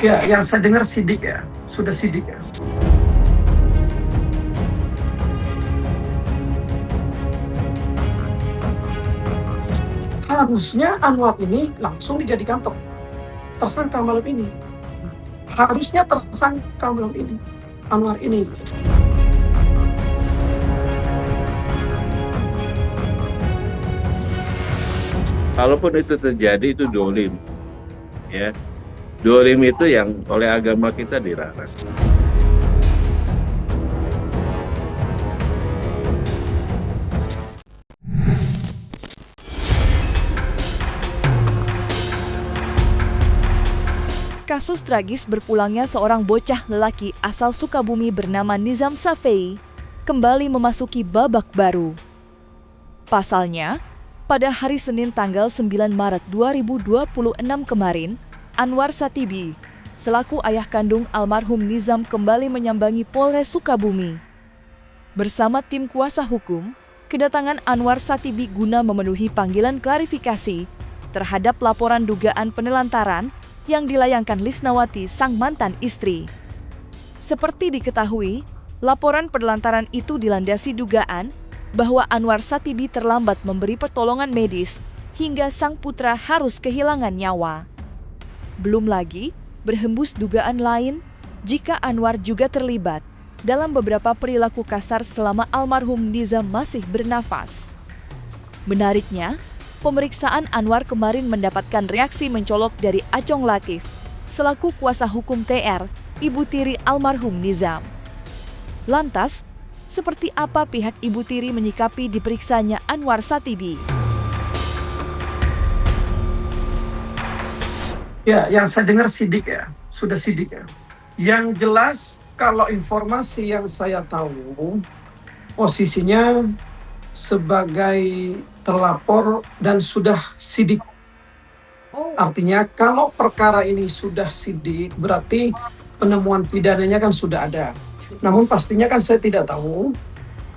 Ya, yang saya dengar sidik ya, sudah sidik ya. Harusnya Anwar ini langsung dijadikan tersangka malam ini. Harusnya tersangka malam ini, Anwar ini. Kalaupun itu terjadi, itu dolim, ya. Dolim itu yang oleh agama kita dilarang. Kasus tragis berpulangnya seorang bocah lelaki asal Sukabumi bernama Nizam Safei kembali memasuki babak baru. Pasalnya, pada hari Senin tanggal 9 Maret 2026 kemarin, Anwar Satibi, selaku ayah kandung almarhum Nizam kembali menyambangi Polres Sukabumi. Bersama tim kuasa hukum, kedatangan Anwar Satibi guna memenuhi panggilan klarifikasi terhadap laporan dugaan penelantaran yang dilayangkan Lisnawati, sang mantan istri. Seperti diketahui, laporan penelantaran itu dilandasi dugaan bahwa Anwar Satibi terlambat memberi pertolongan medis hingga sang putra harus kehilangan nyawa. Belum lagi berhembus dugaan lain jika Anwar juga terlibat dalam beberapa perilaku kasar selama almarhum Nizam masih bernafas. Menariknya, pemeriksaan Anwar kemarin mendapatkan reaksi mencolok dari Acong Latif, selaku kuasa hukum TR, ibu tiri almarhum Nizam. Lantas, seperti apa pihak ibu tiri menyikapi diperiksanya Anwar Satibi? Ya, yang saya dengar sidik ya, sudah sidik ya. Yang jelas, kalau informasi yang saya tahu, posisinya sebagai terlapor dan sudah sidik. Artinya kalau perkara ini sudah sidik, berarti penemuan pidananya kan sudah ada. Namun pastinya kan saya tidak tahu,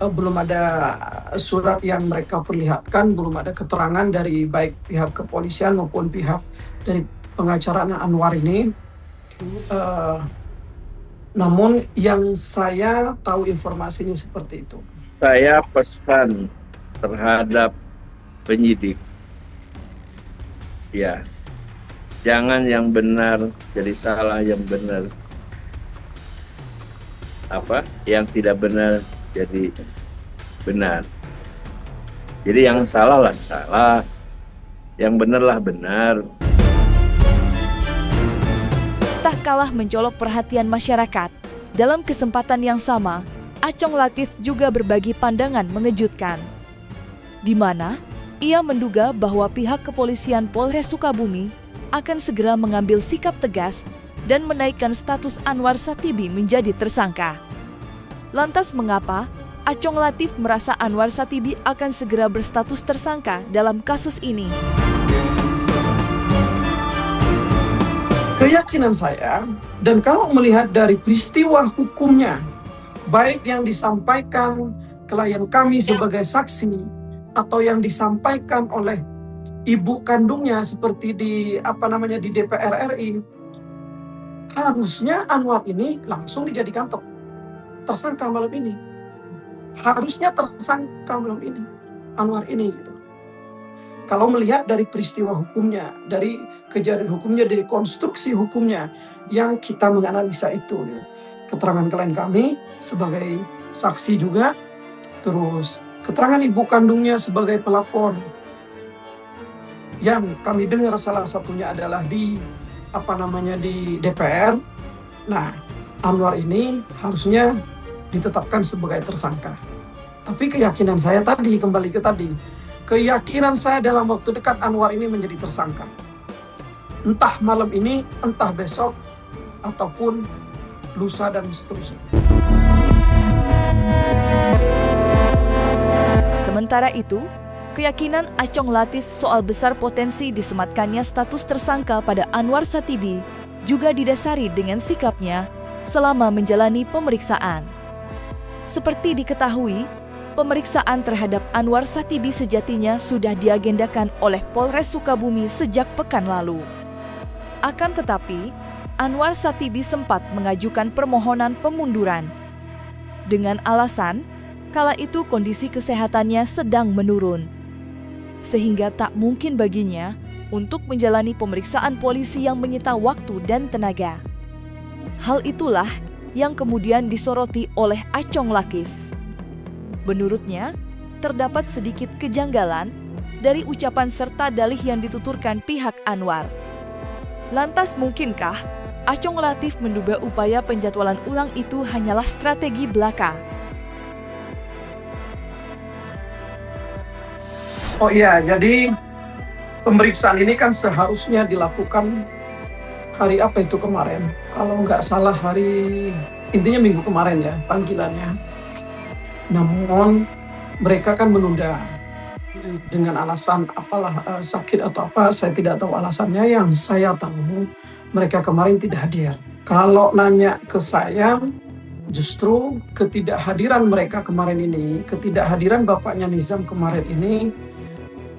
belum ada surat yang mereka perlihatkan, belum ada keterangan dari baik pihak kepolisian maupun pihak dari pengacara Anwar ini. Namun yang saya tahu informasinya seperti itu. Saya pesan terhadap penyidik, ya, jangan yang benar jadi salah, yang benar yang tidak benar jadi benar. Jadi yang salah lah salah, yang benar lah benar. Tak kalah mencolok perhatian masyarakat, dalam kesempatan yang sama, Acong Latif juga berbagi pandangan mengejutkan, di mana ia menduga bahwa pihak kepolisian Polres Sukabumi akan segera mengambil sikap tegas dan menaikkan status Anwar Satibi menjadi tersangka. Lantas mengapa Acong Latif merasa Anwar Satibi akan segera berstatus tersangka dalam kasus ini? Keyakinan saya, dan kalau melihat dari peristiwa hukumnya, baik yang disampaikan klien kami sebagai saksi atau yang disampaikan oleh ibu kandungnya seperti di DPR RI, harusnya Anwar ini langsung dijadikan tersangka malam ini. Harusnya tersangka malam ini, Anwar ini gitu. Kalau melihat dari peristiwa hukumnya, dari kejadian hukumnya, dari konstruksi hukumnya yang kita menganalisa itu, ya. Keterangan klien kami sebagai saksi juga, terus keterangan ibu kandungnya sebagai pelapor, yang kami dengar salah satunya adalah di DPR. Nah, Anwar ini harusnya ditetapkan sebagai tersangka. Tapi keyakinan saya tadi, kembali ke tadi, keyakinan saya dalam waktu dekat Anwar ini menjadi tersangka. Entah malam ini, entah besok, ataupun lusa dan seterusnya. Sementara itu, keyakinan Acong Latif soal besar potensi disematkannya status tersangka pada Anwar Satibi juga didasari dengan sikapnya selama menjalani pemeriksaan. Seperti diketahui, pemeriksaan terhadap Anwar Satibi sejatinya sudah diagendakan oleh Polres Sukabumi sejak pekan lalu. Akan tetapi, Anwar Satibi sempat mengajukan permohonan pemunduran dengan alasan kala itu kondisi kesehatannya sedang menurun, sehingga tak mungkin baginya untuk menjalani pemeriksaan polisi yang menyita waktu dan tenaga. Hal itulah yang kemudian disoroti oleh Acong Lakif. Menurutnya, terdapat sedikit kejanggalan dari ucapan serta dalih yang dituturkan pihak Anwar. Lantas mungkinkah Acong Latif menduga upaya penjadwalan ulang itu hanyalah strategi belaka? Oh iya, jadi pemeriksaan ini kan seharusnya dilakukan hari apa itu kemarin? Kalau nggak salah intinya minggu kemarin ya panggilannya. Namun mereka kan menunda dengan alasan apalah sakit atau apa, saya tidak tahu alasannya. Yang saya tahu mereka kemarin tidak hadir. Kalau nanya ke saya, justru ketidakhadiran mereka kemarin ini, ketidakhadiran bapaknya Nizam kemarin ini,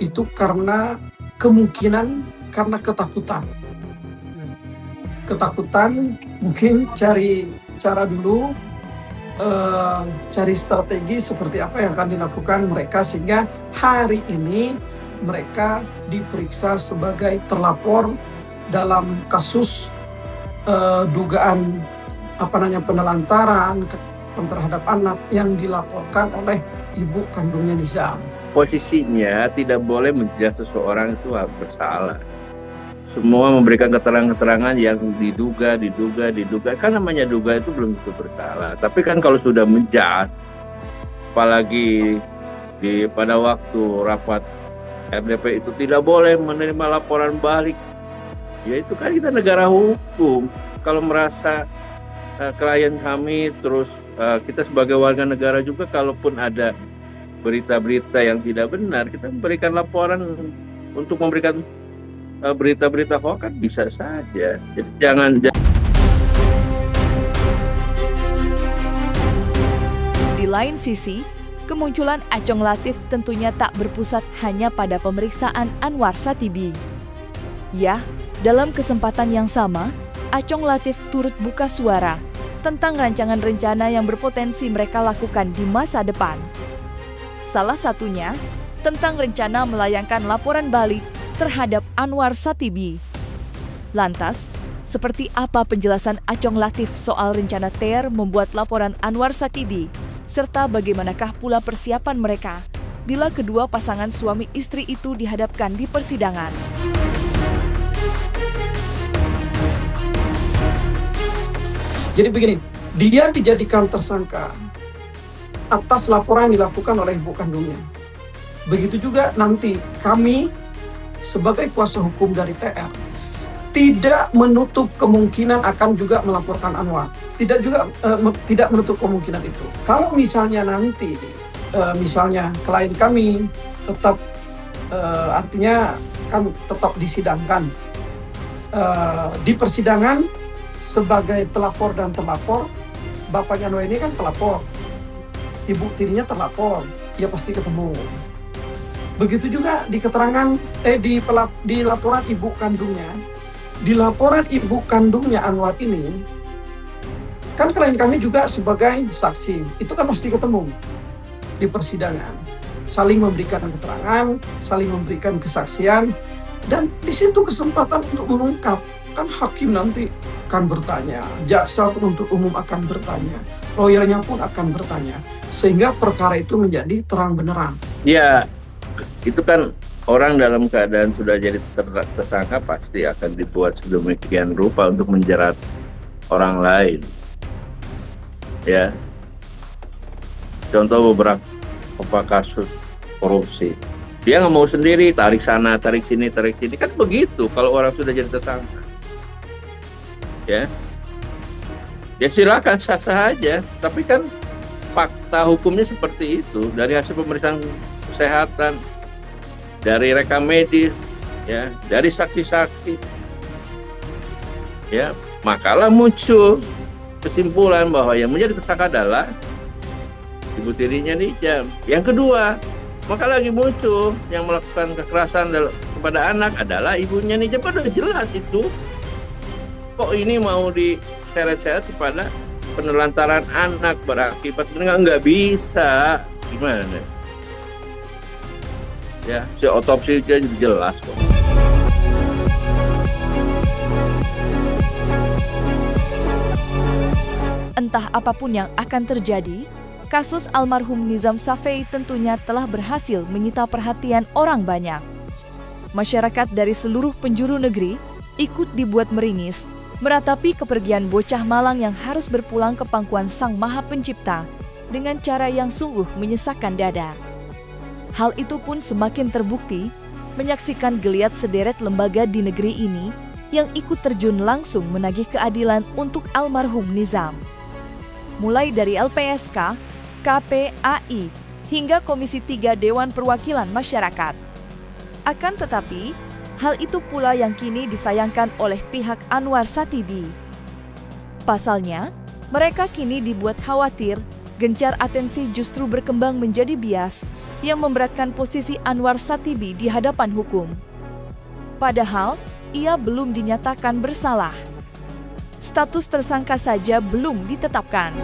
itu karena kemungkinan karena ketakutan. Ketakutan mungkin cari cara dulu, cari strategi seperti apa yang akan dilakukan mereka sehingga hari ini mereka diperiksa sebagai terlapor dalam kasus dugaan penelantaran terhadap anak yang dilaporkan oleh ibu kandungnya Nizam. Posisinya tidak boleh menjudge seseorang itu bersalah. Semua memberikan keterangan-keterangan yang diduga. Kan namanya duga itu belum tentu bersalah. Tapi kan kalau sudah menjudge, apalagi pada waktu rapat RDP itu tidak boleh menerima laporan balik. Ya itu kan kita negara hukum. Kalau merasa klien kami, terus kita sebagai warga negara juga, kalaupun ada berita-berita yang tidak benar, kita memberikan laporan untuk memberikan berita-berita hoax kan bisa saja. Jadi jangan. Di lain sisi, kemunculan Acong Latif tentunya tak berpusat hanya pada pemeriksaan Anwar Satibi. Ya, dalam kesempatan yang sama, Acong Latif turut buka suara tentang rancangan rencana yang berpotensi mereka lakukan di masa depan. Salah satunya tentang rencana melayangkan laporan balik terhadap Anwar Satibi. Lantas, seperti apa penjelasan Acong Latif soal rencana TER membuat laporan Anwar Satibi, serta bagaimanakah pula persiapan mereka bila kedua pasangan suami istri itu dihadapkan di persidangan? Jadi begini, dia dijadikan tersangka atas laporan yang dilakukan oleh ibu kandungnya. Begitu juga nanti kami sebagai kuasa hukum dari TR tidak menutup kemungkinan akan juga melaporkan Anwar. Tidak menutup kemungkinan itu. Kalau misalnya nanti misalnya klien kami tetap artinya kan tetap disidangkan di persidangan sebagai pelapor dan terlapor, bapaknya Noe ini kan pelapor, ibu tirinya terlapor, ya pasti ketemu. Begitu juga di keterangan di laporan ibu kandungnya. Di laporan ibu kandungnya Anwar ini, kan klien kami juga sebagai saksi, itu kan pasti ketemu di persidangan. Saling memberikan keterangan, saling memberikan kesaksian, dan di situ kesempatan untuk mengungkap. Kan hakim nanti akan bertanya, jaksa penuntut umum akan bertanya, lawyernya pun akan bertanya, sehingga perkara itu menjadi terang benerang. Ya, itu kan orang dalam keadaan sudah jadi tersangka pasti akan dibuat sedemikian rupa untuk menjerat orang lain. Ya, contoh beberapa kasus korupsi, dia nggak mau sendiri, tarik sana, tarik sini, kan begitu kalau orang sudah jadi tersangka. Ya silakan sah-sah aja, tapi kan fakta hukumnya seperti itu dari hasil pemeriksaan kesehatan, dari rekam medis, ya, dari saksi-saksi, ya, makalah muncul kesimpulan bahwa yang menjadi tersangka adalah ibu tirinya Nizam. Yang kedua, maka lagi muncul yang melakukan kekerasan kepada anak adalah ibunya Nizam. Padahal jelas itu. kok ini mau diseret-seret kepada penelantaran anak berakibat nggak bisa, gimana ya, si otopsi aja jelas kok. Entah apapun yang akan terjadi, kasus almarhum Nizam Shafei tentunya telah berhasil menyita perhatian orang banyak. Masyarakat dari seluruh penjuru negeri ikut dibuat meringis meratapi kepergian bocah Malang yang harus berpulang ke pangkuan Sang Maha Pencipta dengan cara yang sungguh menyesakkan dada. Hal itu pun semakin terbukti menyaksikan geliat sederet lembaga di negeri ini yang ikut terjun langsung menagih keadilan untuk almarhum Nizam. Mulai dari LPSK, KPAI, hingga Komisi 3 Dewan Perwakilan Masyarakat. Akan tetapi, hal itu pula yang kini disayangkan oleh pihak Anwar Satibi. Pasalnya, mereka kini dibuat khawatir gencar atensi justru berkembang menjadi bias yang memberatkan posisi Anwar Satibi di hadapan hukum. Padahal, ia belum dinyatakan bersalah. Status tersangka saja belum ditetapkan.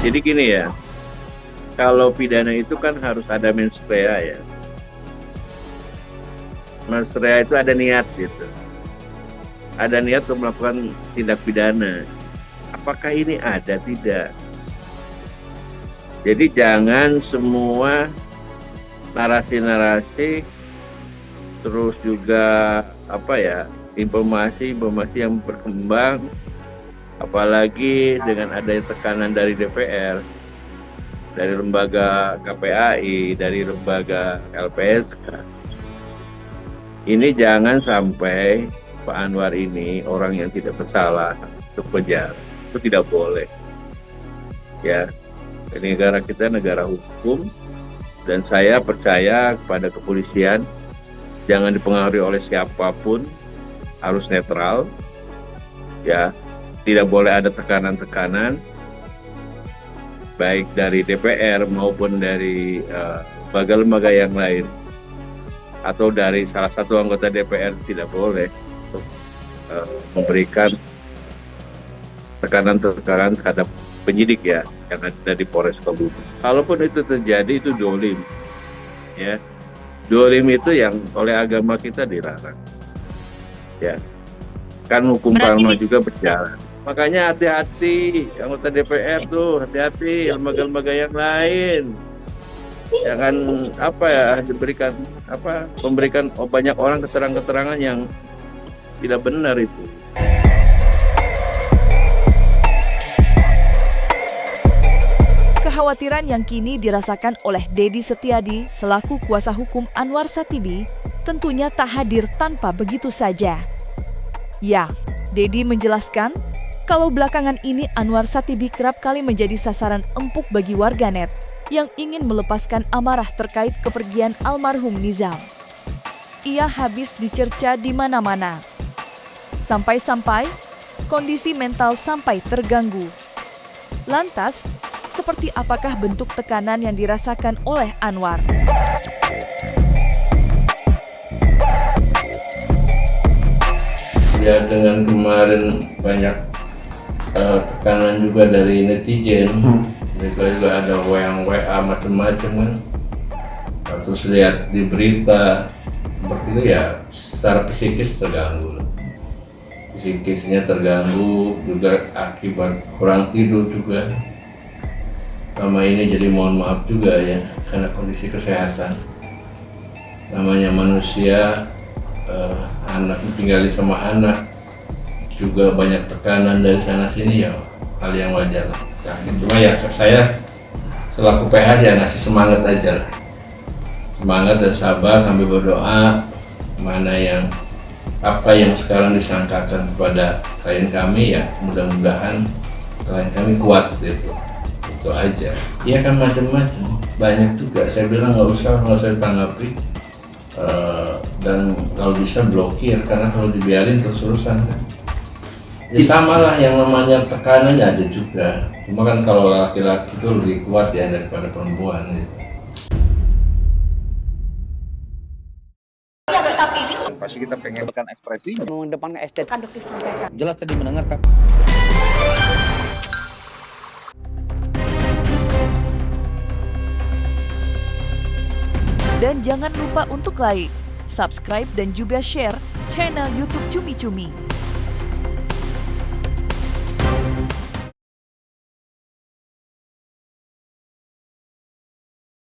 Jadi gini ya, kalau pidana itu kan harus ada mens rea ya. Mens rea itu ada niat gitu. Ada niat untuk melakukan tindak pidana. Apakah ini ada? Tidak. Jadi jangan semua narasi-narasi terus juga informasi yang berkembang, apalagi dengan adanya tekanan dari DPR, dari lembaga KPAI, dari lembaga LPSK. Ini jangan sampai Pak Anwar ini orang yang tidak bersalah untuk penjara. Itu tidak boleh. Ya, negara kita negara hukum, dan saya percaya kepada kepolisian, jangan dipengaruhi oleh siapapun, harus netral, ya, tidak boleh ada tekanan-tekanan, baik dari DPR maupun dari lembaga-lembaga yang lain, atau dari salah satu anggota DPR tidak boleh untuk memberikan tekanan-tekanan terhadap penyidik ya yang ada di Polres Sukabumi. Kalaupun itu terjadi, itu dolim, ya. Dolim itu yang oleh agama kita dilarang, ya. Kan hukum karma juga berjalan. Makanya hati-hati anggota DPR tuh, hati-hati lembaga-lembaga yang lain. Jangan memberikan banyak orang keterangan-keterangan yang tidak benar itu. Kekhawatiran yang kini dirasakan oleh Dedi Setiadi selaku kuasa hukum Anwar Satibi tentunya tak hadir tanpa begitu saja. Ya, Dedi menjelaskan kalau belakangan ini Anwar Satibi kerap kali menjadi sasaran empuk bagi warganet yang ingin melepaskan amarah terkait kepergian almarhum Nizam. Ia habis dicerca di mana-mana. Sampai-sampai kondisi mental sampai terganggu. Lantas, seperti apakah bentuk tekanan yang dirasakan oleh Anwar? Ya, dengan kemarin banyak tekanan juga dari netizen, juga ada WA macam-macam kan. Terus lihat di berita seperti itu ya, secara psikis terganggu. Psikisnya terganggu juga akibat kurang tidur juga. Selama ini jadi mohon maaf juga ya, karena kondisi kesehatan. Namanya manusia, anak tinggal sama anak, juga banyak tekanan dari sana sini ya, hal yang wajar. Nah, cuma ya saya selaku PH ya ngasih semangat aja lah. Semangat dan sabar sambil berdoa, apa yang sekarang disangkakan kepada klien kami ya mudah-mudahan klien kami kuat gitu. Itu aja. Iya kan macam-macam, banyak juga. Saya bilang nggak usah ditanggapi, dan kalau bisa blokir, karena kalau dibiarin terus-terusan kan. Ya sama lah, yang namanya tekanan ada juga. Cuma kan kalau laki-laki itu lebih kuat ya daripada perempuan gitu. pasti kita pengen ekspresinya. mengedepankan estetika. Kan dokter sampaikan. Jelas tadi mendengarkan. Dan jangan lupa untuk like, subscribe dan juga share channel YouTube Cumi Cumi.